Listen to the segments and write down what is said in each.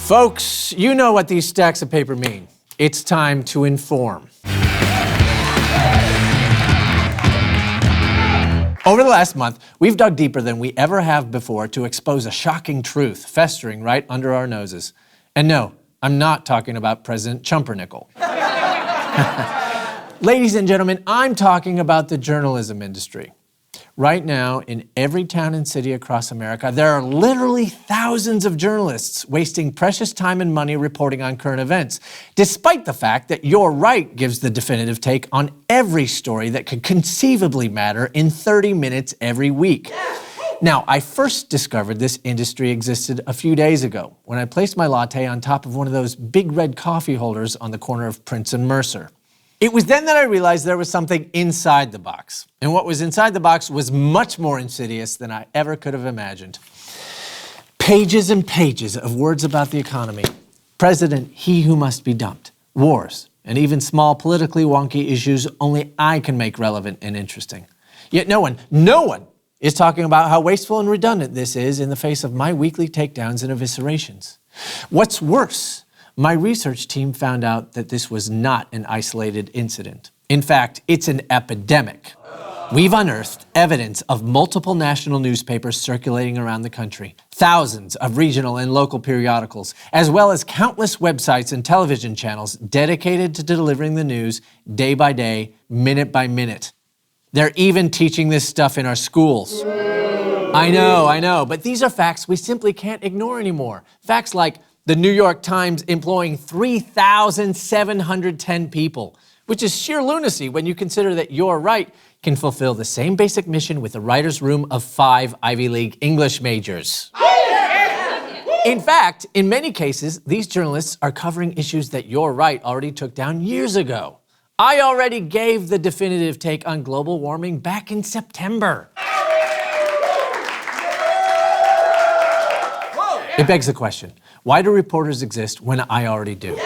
Folks, you know what these stacks of paper mean. It's time to inform. Over the last month, we've dug deeper than we ever have before to expose a shocking truth festering right under our noses. And no, I'm not talking about President Chumpernickel. Ladies and gentlemen, I'm talking about the journalism industry. Right now, in every town and city across America, there are literally thousands of journalists wasting precious time and money reporting on current events, despite the fact that You're Right gives the definitive take on every story that could conceivably matter in 30 minutes every week. Now, I first discovered this industry existed a few days ago when I placed my latte on top of one of those big red coffee holders on the corner of Prince and Mercer. It was then that I realized there was something inside the box. And what was inside the box was much more insidious than I ever could have imagined. Pages and pages of words about the economy. President, he who must be dumped. Wars, and even small politically wonky issues only I can make relevant and interesting. Yet no one is talking about how wasteful and redundant this is in the face of my weekly takedowns and eviscerations. What's worse, my research team found out that this was not an isolated incident. In fact, it's an epidemic. We've unearthed evidence of multiple national newspapers circulating around the country, thousands of regional and local periodicals, as well as countless websites and television channels dedicated to delivering the news day by day, minute by minute. They're even teaching this stuff in our schools. I know, but these are facts we simply can't ignore anymore. Facts like the New York Times employing 3,710 people, which is sheer lunacy when you consider that You're Right can fulfill the same basic mission with a writer's room of 5 Ivy League English majors. In fact, in many cases, these journalists are covering issues that You're Right already took down years ago. I already gave the definitive take on global warming back in September. It begs the question, why do reporters exist when I already do?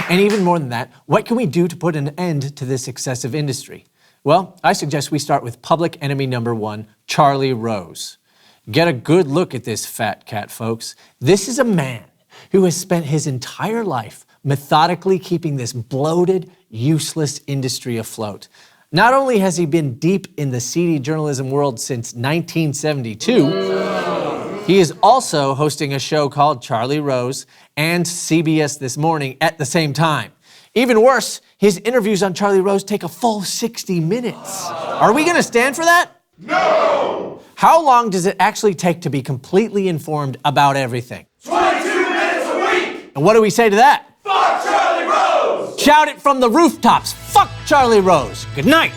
And even more than that, what can we do to put an end to this excessive industry? Well, I suggest we start with public enemy number 1, Charlie Rose. Get a good look at this fat cat, folks. This is a man who has spent his entire life methodically keeping this bloated, useless industry afloat. Not only has he been deep in the seedy journalism world since 1972, he is also hosting a show called Charlie Rose and CBS This Morning at the same time. Even worse, his interviews on Charlie Rose take a full 60 minutes. Are we gonna stand for that? No! How long does it actually take to be completely informed about everything? 22 minutes a week! And what do we say to that? Fuck Charlie Rose! Shout it from the rooftops. Fuck Charlie Rose. Good night.